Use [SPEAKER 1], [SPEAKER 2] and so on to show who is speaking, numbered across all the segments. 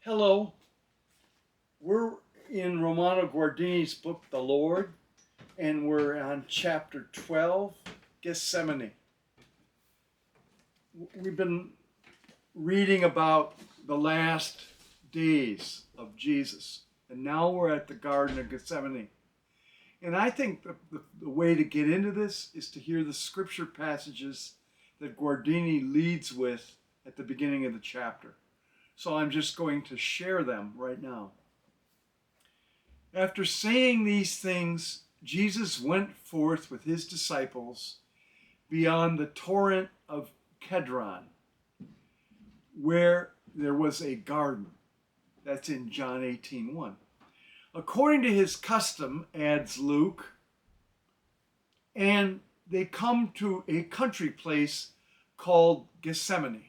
[SPEAKER 1] Hello, we're in Romano Guardini's book, The Lord, and we're on chapter 12, Gethsemane. We've been reading about the last days of Jesus, and now we're at the Garden of Gethsemane. And I think the way to get into this is to hear the scripture passages that Guardini leads with at the beginning of the chapter. So I'm just going to share them right now. After saying these things, Jesus went forth with his disciples beyond the torrent of Kedron, where there was a garden. That's in John 18:1. According to his custom, adds Luke, and they come to a country place called Gethsemane.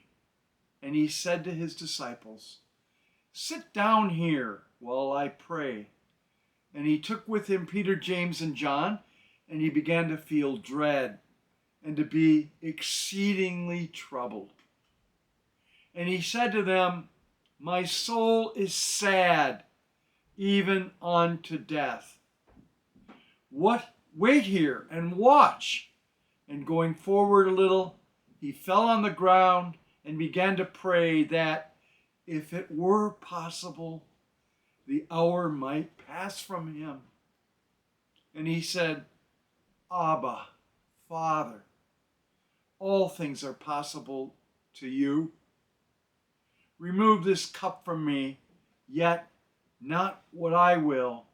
[SPEAKER 1] And he said to his disciples, "Sit down here while I pray." And he took with him Peter, James, and John, and he began to feel dread and to be exceedingly troubled. And he said to them, "My soul is sad, even unto death. Wait here and watch." And going forward a little, he fell on the ground and began to pray that, if it were possible, the hour might pass from him. And he said, "Abba, Father, all things are possible to you. Remove this cup from me, yet not what I will,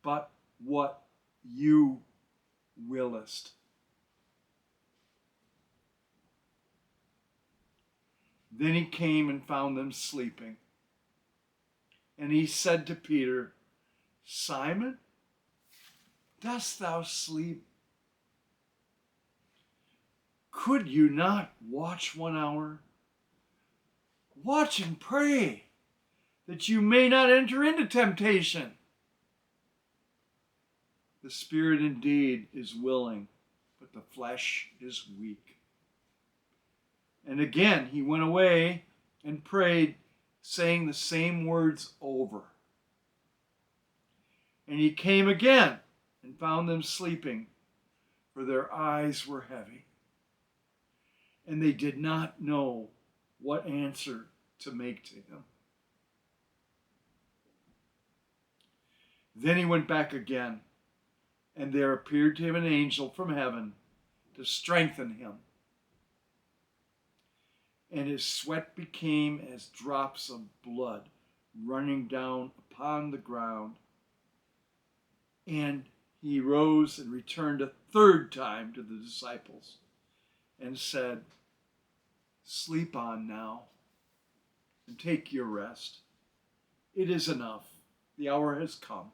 [SPEAKER 1] but what you willest." Then he came and found them sleeping. And he said to Peter, "Simon, dost thou sleep? Could you not watch 1 hour? Watch and pray, that you may not enter into temptation. The spirit indeed is willing, but the flesh is weak." And again he went away and prayed, saying the same words over. And he came again and found them sleeping, for their eyes were heavy. And they did not know what answer to make to him. Then he went back again, and there appeared to him an angel from heaven to strengthen him. And his sweat became as drops of blood running down upon the ground. And he rose and returned a third time to the disciples and said, "Sleep on now and take your rest. It is enough. The hour has come.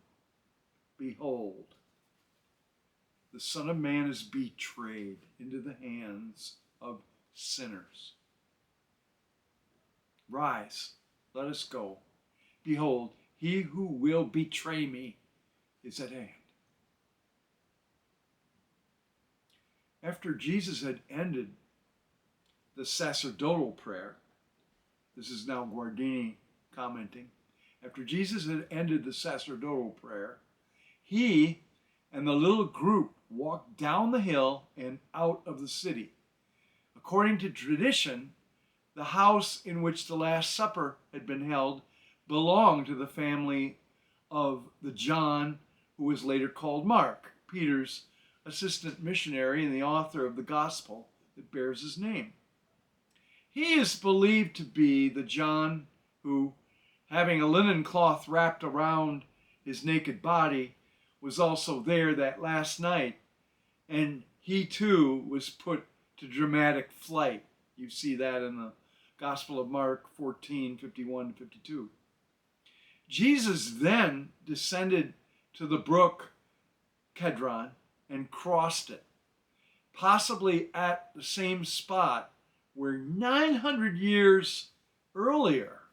[SPEAKER 1] Behold, the Son of Man is betrayed into the hands of sinners. Rise, let us go. Behold, he who will betray me is at hand." After Jesus had ended the sacerdotal prayer, this is now Guardini commenting, after Jesus had ended the sacerdotal prayer, he and the little group walked down the hill and out of the city. According to tradition, the house in which the Last Supper had been held belonged to the family of the John who was later called Mark, Peter's assistant missionary and the author of the gospel that bears his name. He is believed to be the John who, having a linen cloth wrapped around his naked body, was also there that last night, and he too was put to dramatic flight. You see that in the Gospel of Mark 14:51-52. Jesus then descended to the brook Kedron and crossed it, possibly at the same spot where 900 years earlier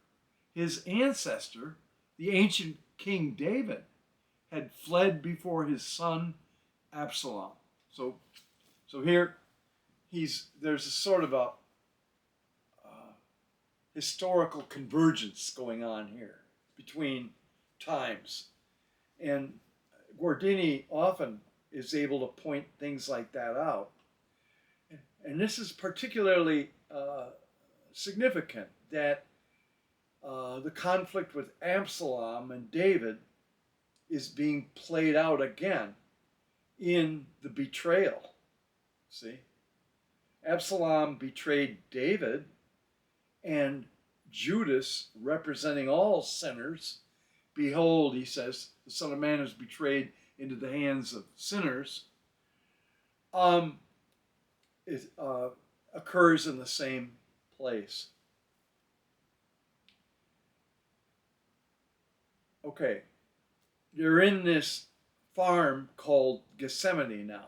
[SPEAKER 1] his ancestor, the ancient King David, had fled before his son Absalom. So here there's a sort of a historical convergence going on here between times. And Guardini often is able to point things like that out. And this is particularly significant that the conflict with Absalom and David is being played out again in the betrayal. See? Absalom betrayed David, and Judas, representing all sinners, behold, he says, the Son of Man is betrayed into the hands of sinners, it occurs in the same place. Okay, you're in this farm called Gethsemane now.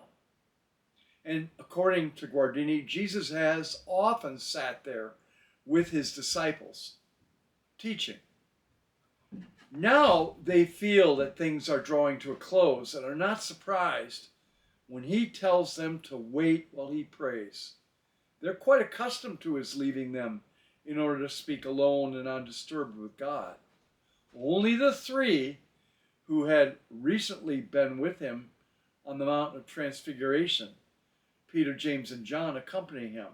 [SPEAKER 1] And according to Guardini, Jesus has often sat there with his disciples, teaching. Now they feel that things are drawing to a close and are not surprised when he tells them to wait while he prays. They're quite accustomed to his leaving them in order to speak alone and undisturbed with God. Only the three who had recently been with him on the Mountain of Transfiguration, Peter, James, and John, accompany him.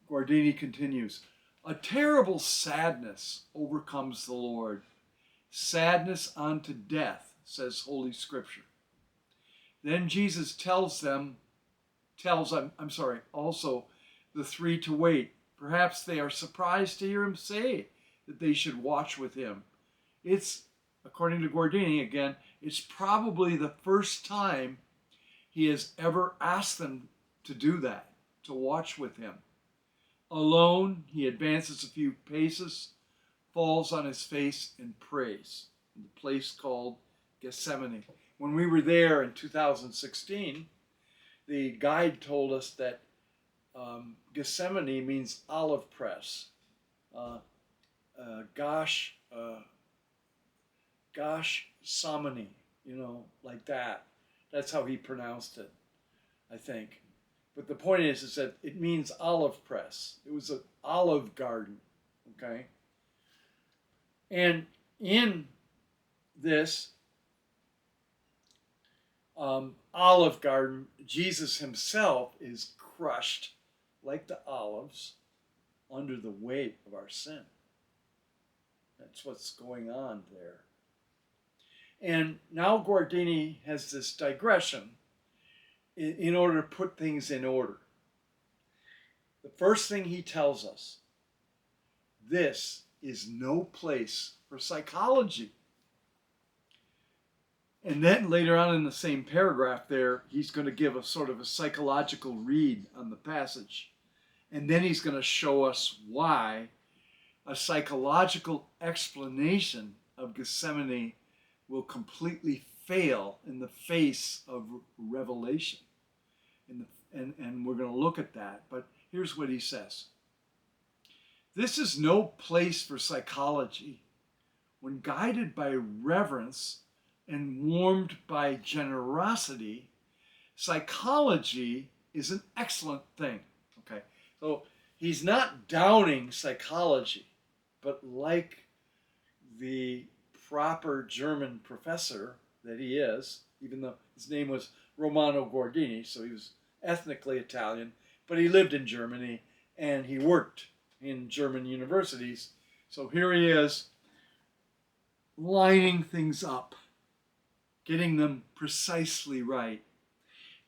[SPEAKER 1] Guardini continues, a terrible sadness overcomes the Lord. Sadness unto death, says Holy Scripture. Then Jesus tells also the three to wait. Perhaps they are surprised to hear him say that they should watch with him. It's, according to Guardini again, it's probably the first time he has ever asked them to do that, to watch with him. Alone, he advances a few paces, falls on his face, and prays in the place called Gethsemane. When we were there in 2016, the guide told us that Gethsemane means olive press. Gosh Samani, like that. That's how he pronounced it, I think. But the point is that it means olive press. It was an olive garden, okay? And in this olive garden, Jesus himself is crushed like the olives under the weight of our sin. That's what's going on there. And now Guardini has this digression in order to put things in order. The first thing he tells us, this is no place for psychology. And then later on in the same paragraph there, he's going to give a sort of a psychological read on the passage. And then he's going to show us why a psychological explanation of Gethsemane will completely fail in the face of revelation. And we're going to look at that. But here's what he says. This is no place for psychology. When guided by reverence and warmed by generosity, psychology is an excellent thing. Okay, so he's not downing psychology, but like the proper German professor that he is, even though his name was Romano Guardini, so he was ethnically Italian, but he lived in Germany and he worked in German universities. So here he is, lining things up, getting them precisely right.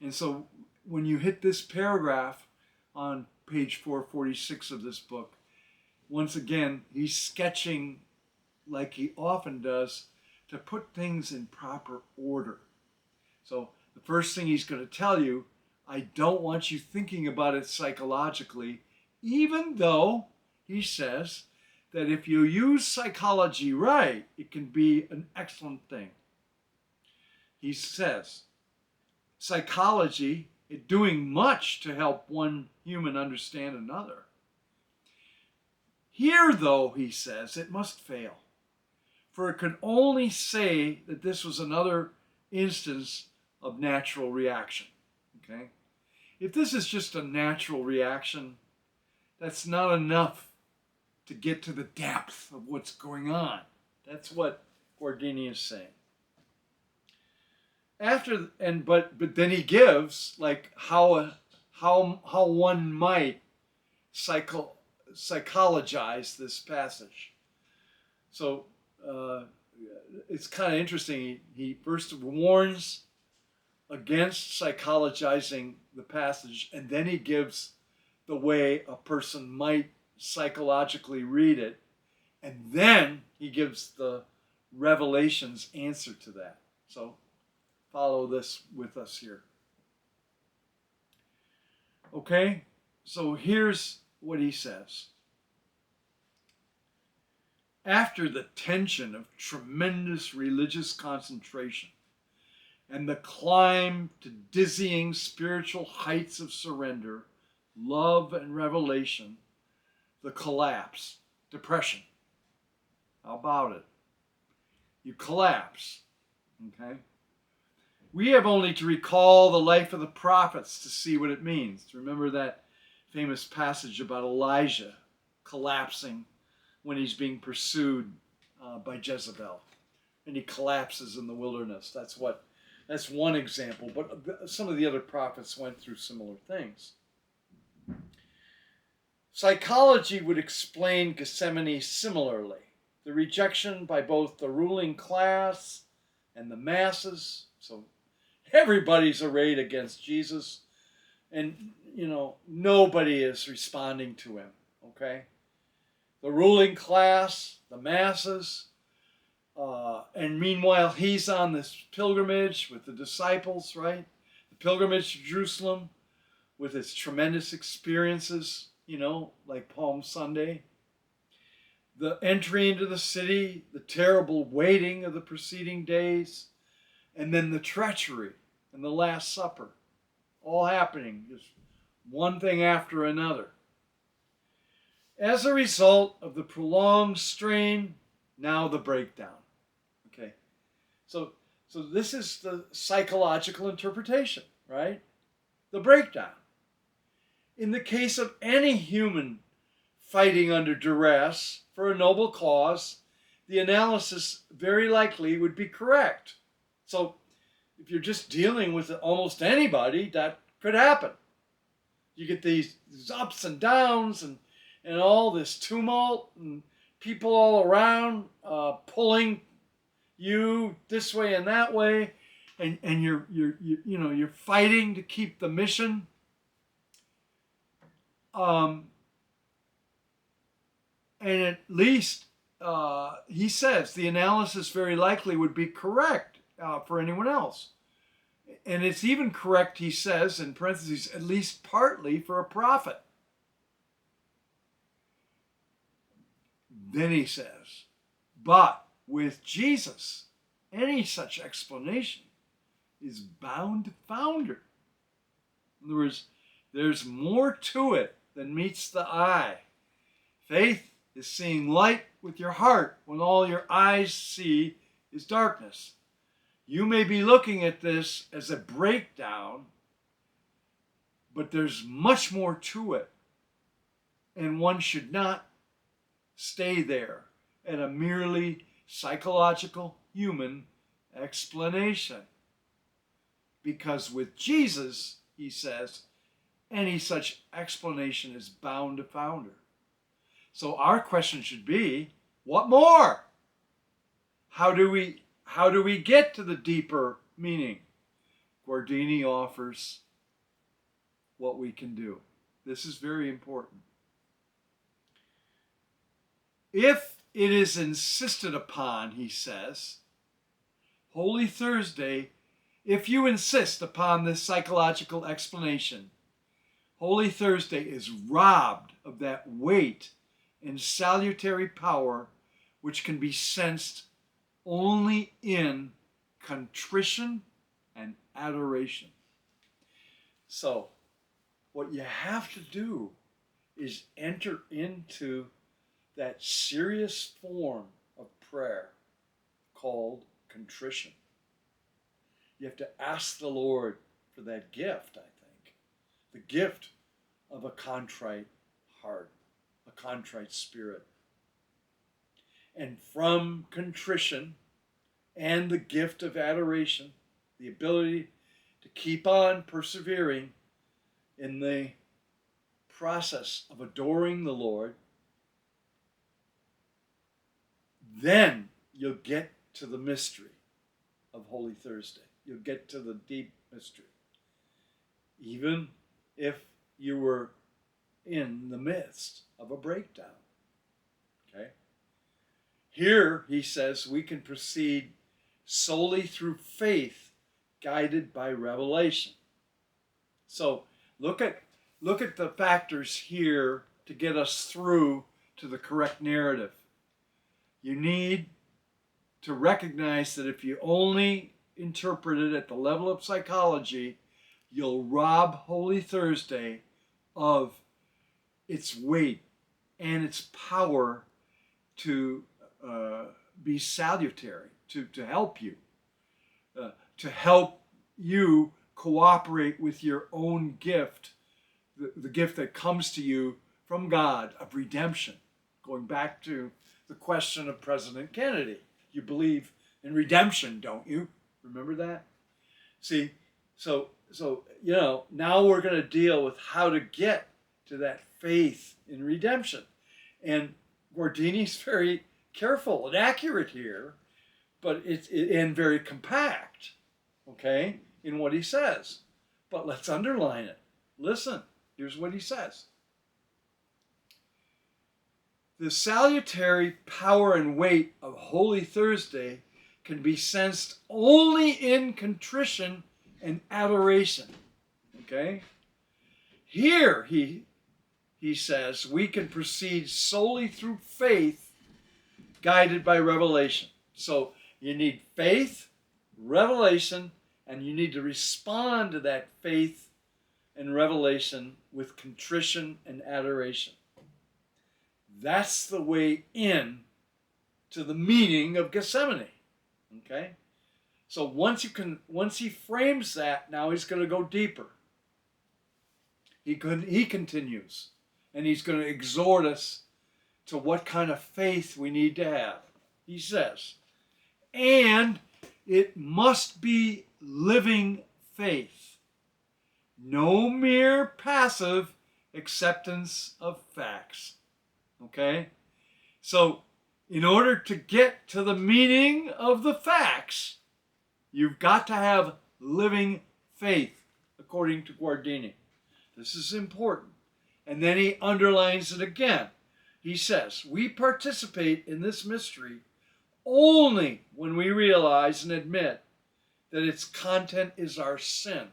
[SPEAKER 1] And so when you hit this paragraph on page 446 of this book, once again, he's sketching, like he often does, to put things in proper order. So the first thing he's going to tell you, I don't want you thinking about it psychologically, even though he says that if you use psychology right, it can be an excellent thing. He says, psychology is doing much to help one human understand another. Here, though, he says, it must fail. For it could only say that this was another instance of natural reaction. Okay? If this is just a natural reaction, that's not enough to get to the depth of what's going on. That's what Guardini is saying. But then he gives like how one might psychologize this passage. So it's kind of interesting. He first warns against psychologizing the passage, and then he gives the way a person might psychologically read it, and then he gives the Revelation's answer to that. So follow this with us here. Okay, so here's what he says. After the tension of tremendous religious concentration and the climb to dizzying spiritual heights of surrender, love, and revelation, the collapse, depression. How about it? You collapse, okay? We have only to recall the life of the prophets to see what it means. Remember that famous passage about Elijah collapsing when he's being pursued by Jezebel, and he collapses in the wilderness. That's one example, but some of the other prophets went through similar things. Psychology would explain Gethsemane similarly. The rejection by both the ruling class and the masses. So everybody's arrayed against Jesus, and nobody is responding to him. Okay, the ruling class, the masses, and meanwhile he's on this pilgrimage with the disciples, right? The pilgrimage to Jerusalem with its tremendous experiences, like Palm Sunday. The entry into the city, the terrible waiting of the preceding days, and then the treachery and the Last Supper, all happening, just one thing after another. As a result of the prolonged strain, now the breakdown. Okay, so this is the psychological interpretation, right? The breakdown. In the case of any human fighting under duress for a noble cause, the analysis very likely would be correct. So if you're just dealing with almost anybody, that could happen. You get these ups and downs and all this tumult and people all around pulling you this way and that way, and you're fighting to keep the mission. And at least he says the analysis very likely would be correct for anyone else. And it's even correct, he says, in parentheses, at least partly for a prophet. Then he says, but with Jesus, any such explanation is bound to founder. In other words, there's more to it than meets the eye. Faith is seeing light with your heart when all your eyes see is darkness. You may be looking at this as a breakdown, but there's much more to it. And one should not stay there at a merely psychological human explanation. Because with Jesus, he says, any such explanation is bound to founder. So our question should be, what more? How do we get to the deeper meaning? Guardini offers what we can do. This is very important. If it is insisted upon, he says, Holy Thursday, if you insist upon this psychological explanation, Holy Thursday is robbed of that weight and salutary power which can be sensed only in contrition and adoration. So, what you have to do is enter into that serious form of prayer called contrition. You have to ask the Lord for that gift, I think. The gift of a contrite heart, a contrite spirit. And from contrition and the gift of adoration, the ability to keep on persevering in the process of adoring the Lord, then you'll get to the mystery of Holy Thursday. You'll get to the deep mystery. Even if you were in the midst of a breakdown. Okay? Here, he says, we can proceed solely through faith, guided by revelation. So look at the factors here to get us through to the correct narrative. You need to recognize that if you only interpret it at the level of psychology, you'll rob Holy Thursday of its weight and its power to be salutary, to help you, cooperate with your own gift, the gift that comes to you from God of redemption. Going back to the question of President Kennedy. You believe in redemption, don't you? Remember that? See, so now we're going to deal with how to get to that faith in redemption. And Guardini's very careful and accurate here, but it's very compact, okay, in what he says. But let's underline it. Listen, here's what he says. The salutary power and weight of Holy Thursday can be sensed only in contrition and adoration. Okay? Here, he says, we can proceed solely through faith, guided by revelation. So you need faith, revelation, and you need to respond to that faith and revelation with contrition and adoration. That's the way in to the meaning of Gethsemane. Okay? So once he frames that, now he's going to go deeper. He continues, and he's going to exhort us to what kind of faith we need to have. He says, and it must be living faith, no mere passive acceptance of facts. Okay? So, in order to get to the meaning of the facts, you've got to have living faith, according to Guardini. This is important. And then he underlines it again. He says, we participate in this mystery only when we realize and admit that its content is our sin.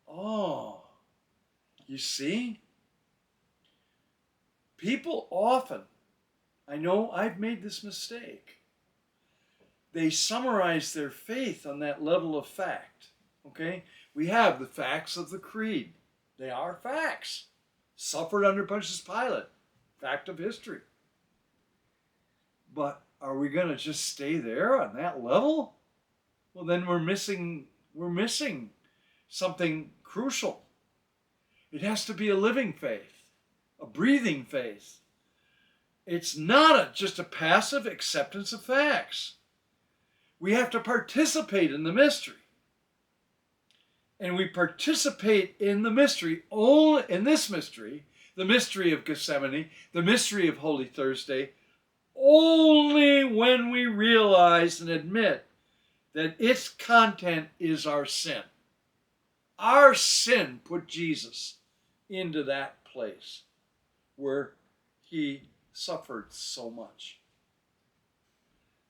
[SPEAKER 1] Oh, you see? People often, I know I've made this mistake, they summarize their faith on that level of fact. Okay? We have the facts of the creed. They are facts. Suffered under Pontius Pilate. Fact of history. But are we going to just stay there on that level? Well, then we're missing something crucial. It has to be a living faith, a breathing faith. It's not just a passive acceptance of facts. We have to participate in the mystery. And we participate in the mystery, only in this mystery, the mystery of Gethsemane, the mystery of Holy Thursday, only when we realize and admit that its content is our sin. Our sin put Jesus into that place where he suffered so much.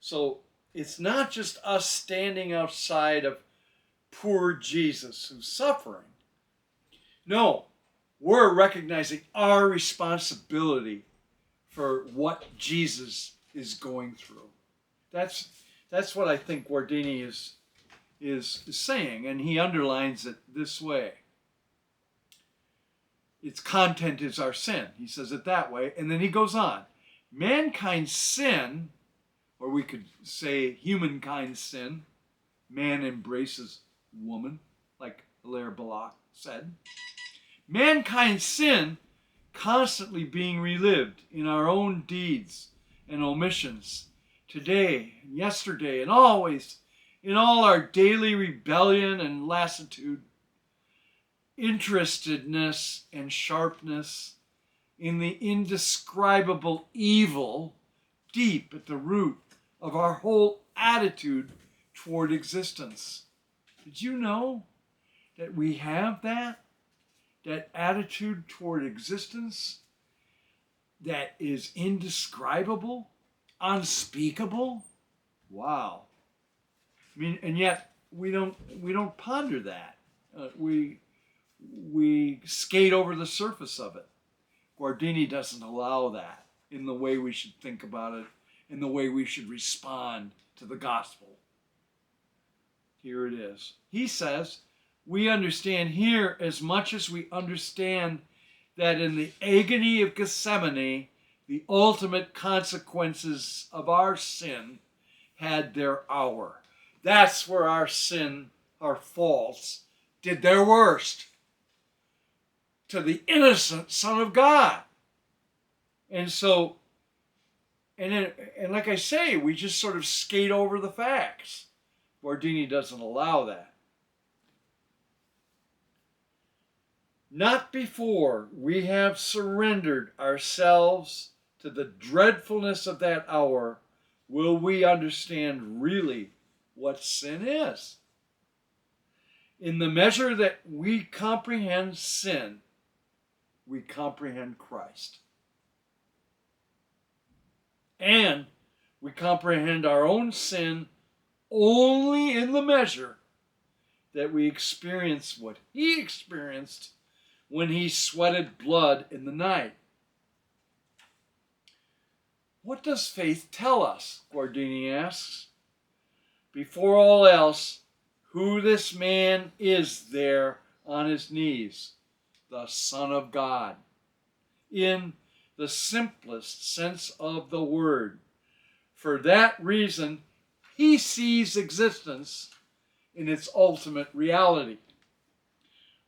[SPEAKER 1] So it's not just us standing outside of poor Jesus who's suffering. No, we're recognizing our responsibility for what Jesus is going through. That's what I think Guardini is saying, and he underlines it this way. Its content is our sin. He says it that way, and then he goes on. Mankind's sin, or we could say humankind's sin, man embraces woman, like Hilaire Belloc said. Mankind's sin constantly being relived in our own deeds and omissions, today and yesterday and always, in all our daily rebellion and lassitude, interestedness and sharpness in the indescribable evil deep at the root of our whole attitude toward existence. Did you know that we have that attitude toward existence that is indescribable, unspeakable? Wow. I mean, and yet we don't ponder that. We skate over the surface of it. Guardini doesn't allow that in the way we should think about it, in the way we should respond to the gospel. Here it is. He says, we understand here as much as we understand that in the agony of Gethsemane, the ultimate consequences of our sin had their hour. That's where our sin, our faults, did their worst to the innocent Son of God. And so, and like I say, we just sort of skate over the facts. Guardini doesn't allow that. Not before we have surrendered ourselves to the dreadfulness of that hour will we understand really what sin is. In the measure that we comprehend sin, we comprehend Christ. And we comprehend our own sin only in the measure that we experience what he experienced when he sweated blood in the night. What does faith tell us? Guardini asks. Before all else, who this man is there on his knees, the Son of God, in the simplest sense of the word. For that reason, he sees existence in its ultimate reality.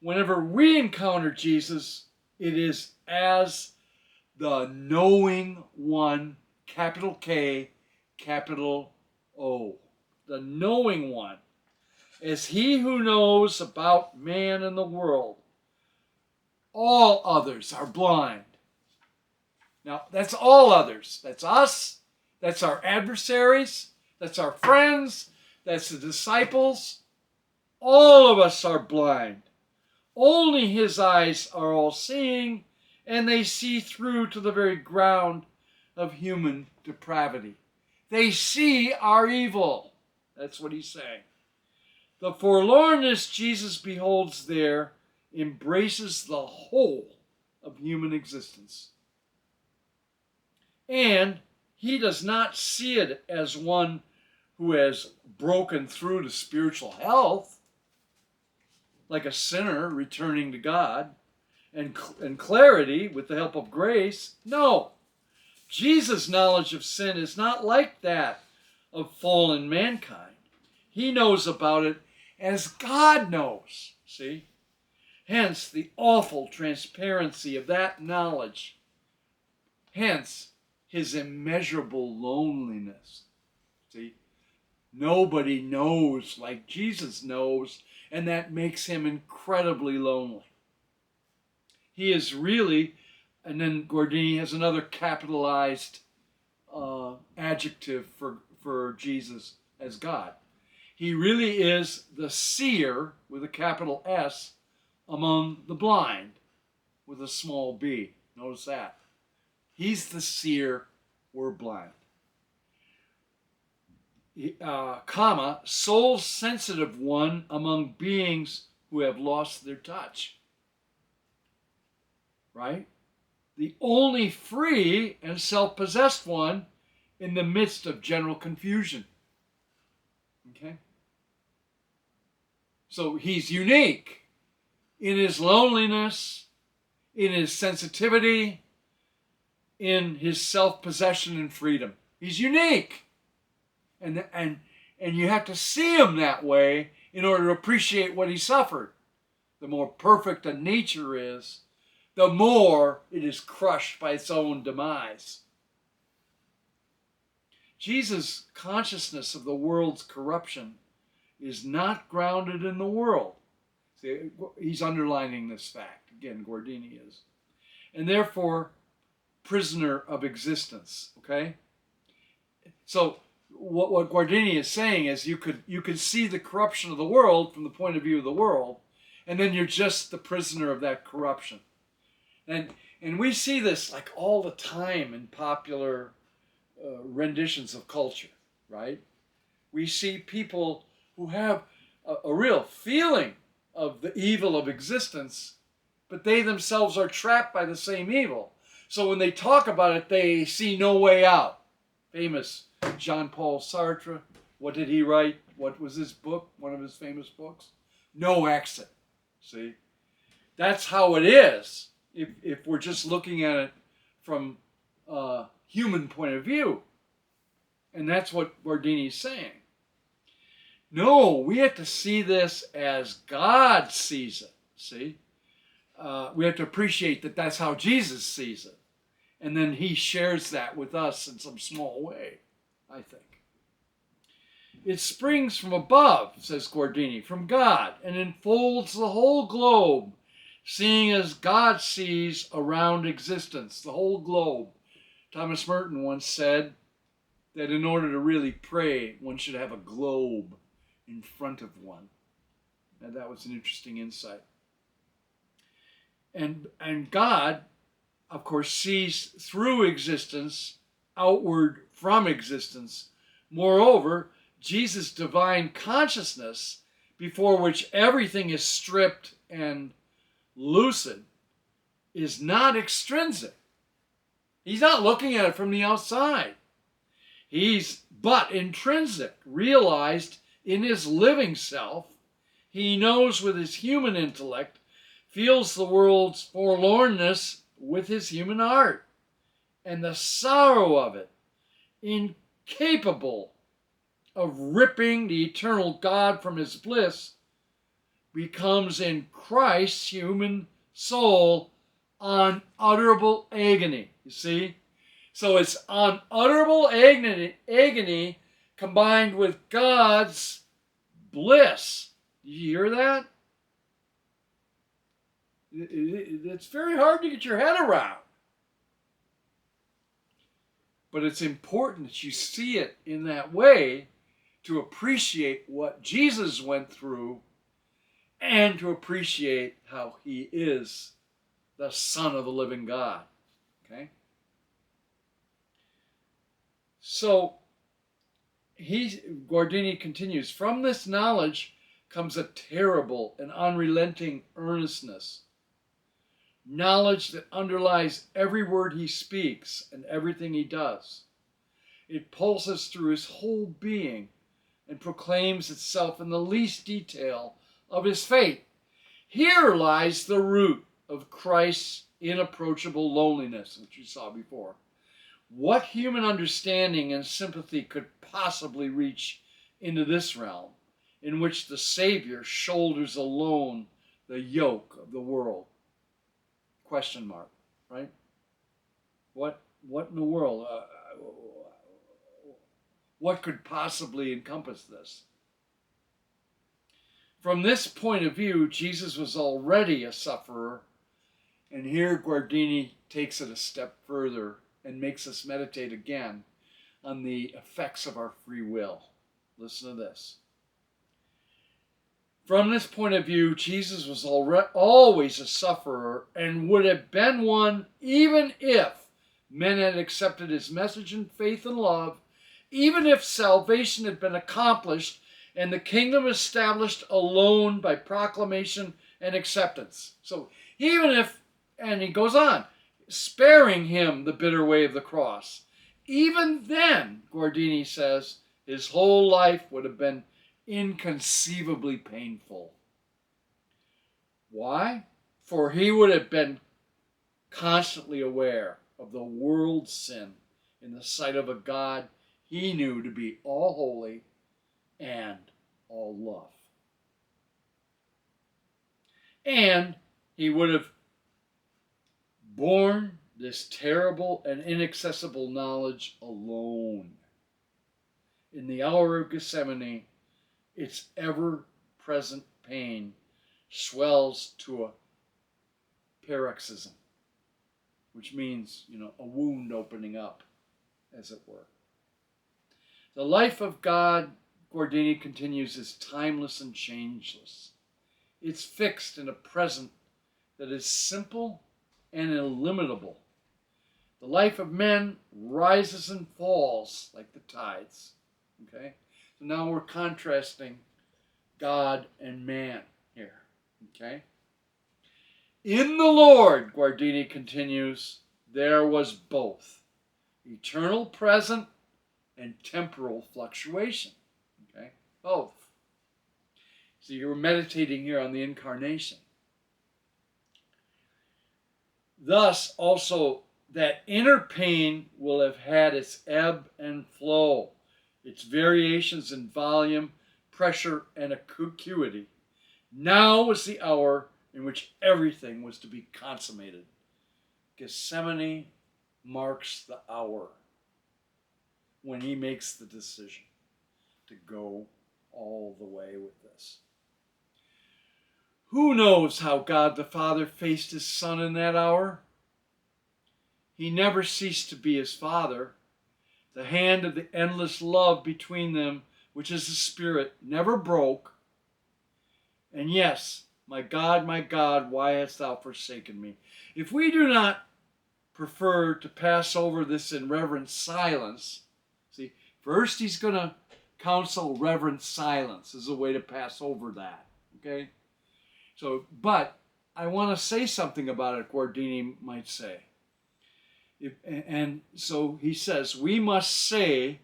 [SPEAKER 1] Whenever we encounter Jesus, it is as the knowing one, capital K, capital O. The knowing one, as he who knows about man and the world. All others are blind. Now, that's all others. That's us. That's our adversaries. That's our friends. That's the disciples. All of us are blind. Only his eyes are all seeing, and they see through to the very ground of human depravity. They see our evil. That's what he's saying. The forlornness Jesus beholds there embraces the whole of human existence. And he does not see it as one who has broken through to spiritual health, like a sinner returning to God, and clarity with the help of grace. No, Jesus' knowledge of sin is not like that of fallen mankind. He knows about it as God knows, see? Hence the awful transparency of that knowledge. Hence his immeasurable loneliness. See? Nobody knows like Jesus knows, and that makes him incredibly lonely. He is really, and then Guardini has another capitalized adjective for Jesus as God. He really is the seer, with a capital S, among the blind, with a small b. Notice that. He's the seer, we're blind. Soul-sensitive one among beings who have lost their touch. Right? The only free and self-possessed one in the midst of general confusion. Okay? So he's unique in his loneliness, in his sensitivity, in his self-possession and freedom. He's unique. And you have to see him that way in order to appreciate what he suffered. the more perfect a nature is, the more it is crushed by its own demise. Jesus' consciousness of the world's corruption is not grounded in the world. See, he's underlining this fact. Again, Guardini is. And therefore, prisoner of existence. Okay? So what Guardini is saying is you could see the corruption of the world from the point of view of the world, and then you're just the prisoner of that corruption. And we see this like all the time in popular renditions of culture, right? We see people who have a real feeling of the evil of existence, but they themselves are trapped by the same evil. So when they talk about it, they see no way out. Famous Jean-Paul Sartre. What did he write? What was his book? One of his famous books? No Exit. See? That's how it is if we're just looking at it from a human point of view. And that's what Guardini's saying. No, we have to see this as God sees it. See? We have to appreciate that that's how Jesus sees it. And then he shares that with us in some small way, I think. It springs from above, says Guardini, from God, and enfolds the whole globe, seeing as God sees around existence, the whole globe. Thomas Merton once said that in order to really pray, one should have a globe in front of one. And that was an interesting insight. And God, of course, sees through existence, outward from existence. Moreover, Jesus' divine consciousness, before which everything is stripped and lucid, is not extrinsic. He's not looking at it from the outside. He's but intrinsic, realized in his living self. He knows with his human intellect, feels the world's forlornness with his human heart, and the sorrow of it, incapable of ripping the eternal God from his bliss, becomes in Christ's human soul unutterable agony. You see? So it's unutterable agony combined with God's bliss. Did you hear that? It's very hard to get your head around. But it's important that you see it in that way to appreciate what Jesus went through and to appreciate how he is the Son of the living God. Okay? So, Guardini continues, from this knowledge comes a terrible and unrelenting earnestness. Knowledge that underlies every word he speaks and everything he does. It pulses through his whole being and proclaims itself in the least detail of his fate. Here lies the root of Christ's inapproachable loneliness, which you saw before. What human understanding and sympathy could possibly reach into this realm in which the Savior shoulders alone the yoke of the world? Question mark, right? What in the world? What could possibly encompass this? From this point of view, Jesus was already a sufferer, and here Guardini takes it a step further and makes us meditate again on the effects of our free will. Listen to this. From this point of view, Jesus was always a sufferer and would have been one even if men had accepted his message in faith and love, even if salvation had been accomplished and the kingdom established alone by proclamation and acceptance. So even if, and he goes on, sparing him the bitter way of the cross, even then, Guardini says, his whole life would have been inconceivably painful. Why? For he would have been constantly aware of the world's sin in the sight of a God he knew to be all holy and all love.
[SPEAKER 2] And he would have borne this terrible and inaccessible knowledge alone. In the hour of Gethsemane, its ever-present pain swells to a paroxysm, which means, a wound opening up, as it were. The life of God, Guardini continues, is timeless and changeless. It's fixed in a present that is simple and illimitable. The life of men rises and falls like the tides. Okay? So now we're contrasting God and man here. Okay? In the Lord, Guardini continues, there was both eternal present and temporal fluctuation. Okay? Both. So you're meditating here on the incarnation. Thus, also, that inner pain will have had its ebb and flow, its variations in volume, pressure, and acuity. Now was the hour in which everything was to be consummated. Gethsemane marks the hour when he makes the decision to go all the way with this. Who knows how God the Father faced his Son in that hour? He never ceased to be his Father. The hand of the endless love between them, which is the Spirit, never broke. And yes, my God, why hast thou forsaken me? If we do not prefer to pass over this in reverent silence, see, first he's going to counsel reverent silence as a way to pass over that, okay? So, but I want to say something about it, Guardini might say. And so he says, we must say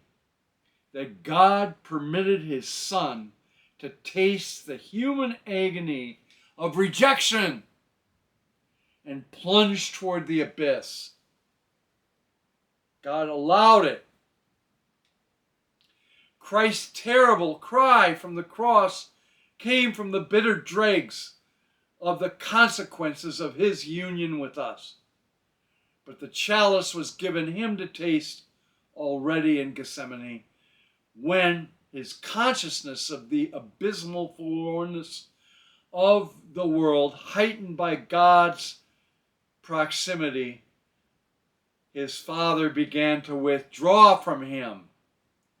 [SPEAKER 2] that God permitted his Son to taste the human agony of rejection and plunge toward the abyss. God allowed it. Christ's terrible cry from the cross came from the bitter dregs of the consequences of his union with us. But the chalice was given him to taste already in Gethsemane, when his consciousness of the abysmal forlornness of the world, heightened by God's proximity, his Father began to withdraw from him.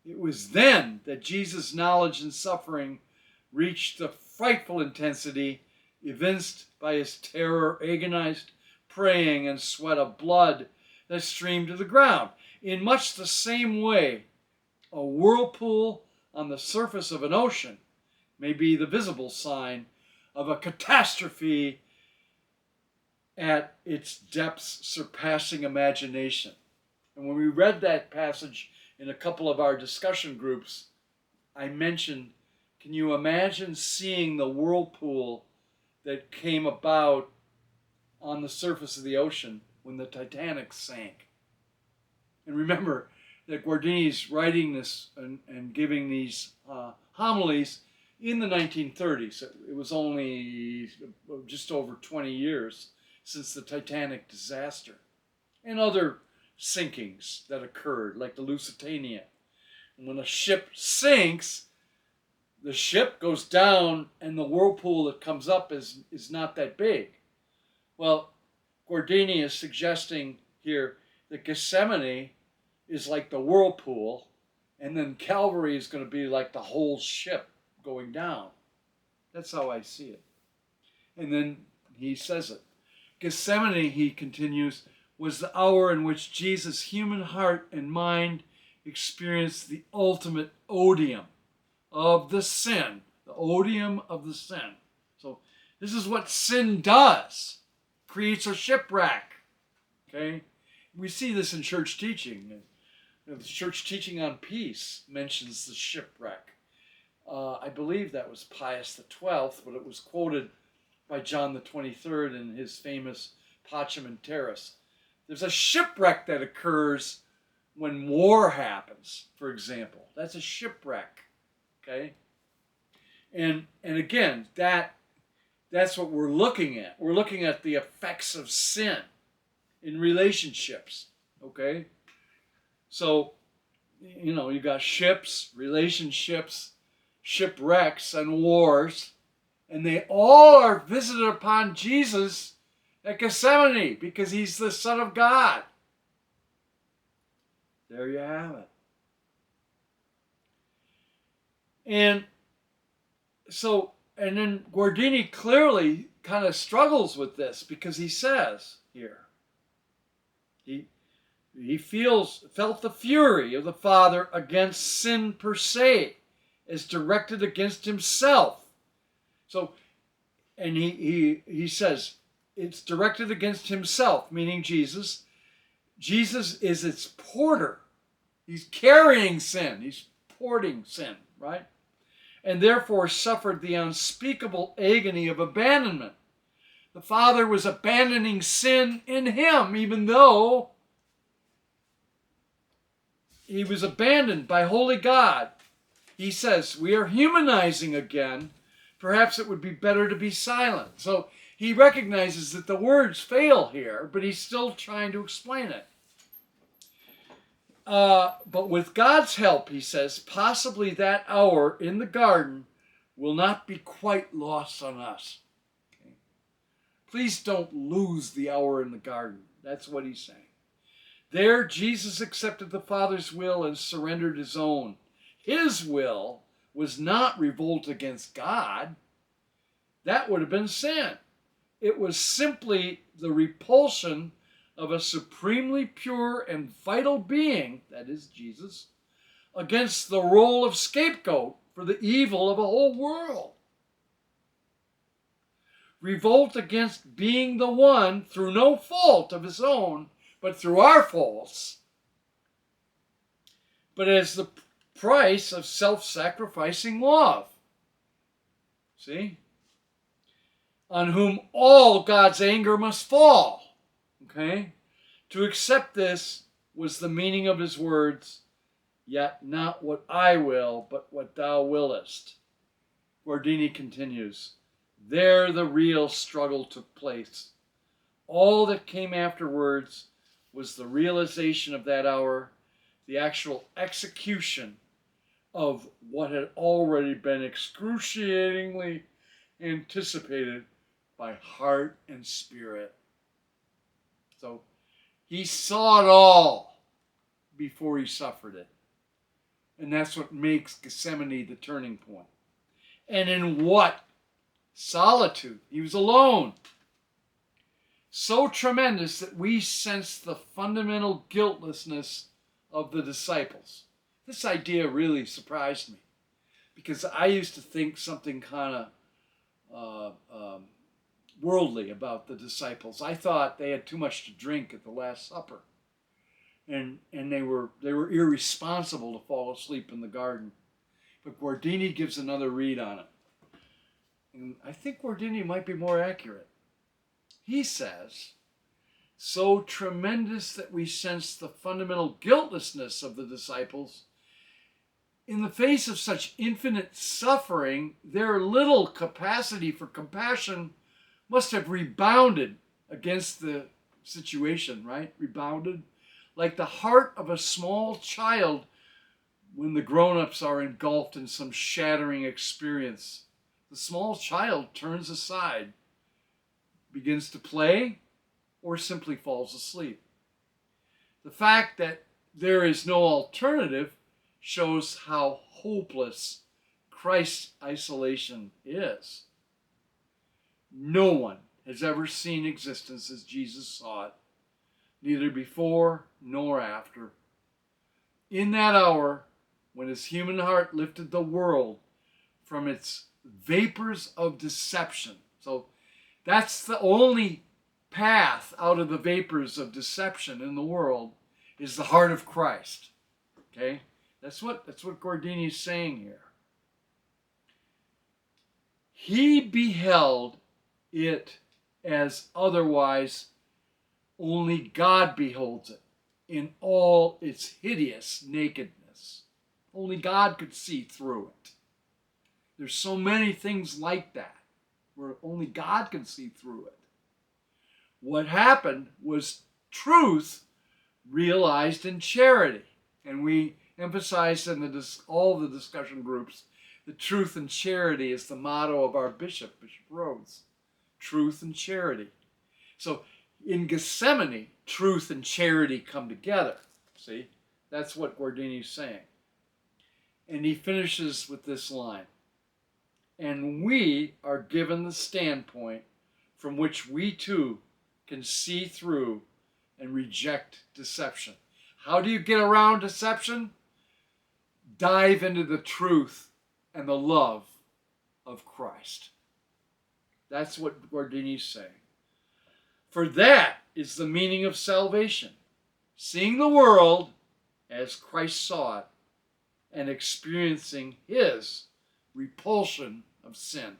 [SPEAKER 2] It was then that Jesus' knowledge and suffering reached the frightful intensity evinced by his terror, agonized praying, and sweat of blood that streamed to the ground. In much the same way, a whirlpool on the surface of an ocean may be the visible sign of a catastrophe at its depths surpassing imagination. And when we read that passage in a couple of our discussion groups, I mentioned, can you imagine seeing the whirlpool that came about on the surface of the ocean when the Titanic sank? And remember that Guardini's writing this and giving these homilies in the 1930s. It was only just over 20 years since the Titanic disaster and other sinkings that occurred, like the Lusitania. And when a ship sinks, the ship goes down and the whirlpool that comes up is not that big. Well, Guardini is suggesting here that Gethsemane is like the whirlpool, and then Calvary is going to be like the whole ship going down. That's how I see it. And then he says it. Gethsemane, he continues, was the hour in which Jesus' human heart and mind experienced the ultimate odium of the sin. The odium of the sin. So this is what sin does. Creates a shipwreck. Okay? We see this in church teaching. The church teaching on peace mentions the shipwreck. I believe that was Pius XII, but it was quoted by John the 23rd in his famous Pacem in Terris. There's a shipwreck that occurs when war happens, for example. That's a shipwreck, okay? And again, that that's what we're looking at. We're looking at the effects of sin in relationships, okay? So, you got ships, relationships, shipwrecks, and wars, and they all are visited upon Jesus at Gethsemane because he's the Son of God. There you have it. And then Guardini clearly kind of struggles with this because he says here, he felt the fury of the Father against sin per se as directed against himself. So, and he says it's directed against himself, meaning Jesus. Jesus is its porter. He's carrying sin. He's porting sin, right? And therefore suffered the unspeakable agony of abandonment. The Father was abandoning sin in him, even though he was abandoned by holy God. He says, we are humanizing again. Perhaps it would be better to be silent. So he recognizes that the words fail here, but he's still trying to explain it. But with God's help, he says, possibly that hour in the garden will not be quite lost on us. Okay? Please don't lose the hour in the garden. That's what he's saying. There, Jesus accepted the Father's will and surrendered his own. His will was not revolt against God. That would have been sin. It was simply the repulsion of a supremely pure and vital being, that is Jesus, against the role of scapegoat for the evil of a whole world. Revolt against being the one, through no fault of his own, but through our faults, but as the price of self-sacrificing love. See? On whom all God's anger must fall. Okay? To accept this was the meaning of his words, yet not what I will, but what thou willest. Guardini continues, there the real struggle took place. All that came afterwards was the realization of that hour, the actual execution of what had already been excruciatingly anticipated by heart and spirit. So he saw it all before he suffered it. And that's what makes Gethsemane the turning point. And in what? Solitude. He was alone. So tremendous that we sense the fundamental guiltlessness of the disciples. This idea really surprised me because I used to think something kind of worldly about the disciples. I thought they had too much to drink at the Last Supper, and they were irresponsible to fall asleep in the garden. But Guardini gives another read on it, and I think Guardini might be more accurate. He says, so tremendous that we sense the fundamental guiltlessness of the disciples. In the face of such infinite suffering, their little capacity for compassion must have rebounded against the situation, right? Rebounded. Like the heart of a small child when the grown-ups are engulfed in some shattering experience. The small child turns aside, begins to play, or simply falls asleep. The fact that there is no alternative shows how hopeless Christ's isolation is. No one has ever seen existence as Jesus saw it, neither before nor after. In that hour, when his human heart lifted the world from its vapors of deception. So that's the only path out of the vapors of deception in the world, is the heart of Christ. Okay? That's what Guardini is saying here. He beheld it as otherwise only God beholds it in all its hideous nakedness. Only God could see through it. There's so many things like that. where only God can see through it. What happened was truth realized in charity. And we emphasized in all the discussion groups that truth and charity is the motto of our Bishop Rhodes. Truth and charity. So in Gethsemane, truth and charity come together. See, that's what Guardini's saying. And he finishes with this line. And we are given the standpoint from which we too can see through and reject deception. How do you get around deception? Dive into the truth and the love of Christ. That's what Guardini's saying. For that is the meaning of salvation. Seeing the world as Christ saw it and experiencing his repulsion of sin.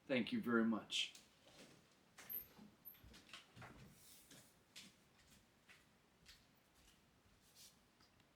[SPEAKER 2] Thank you very much.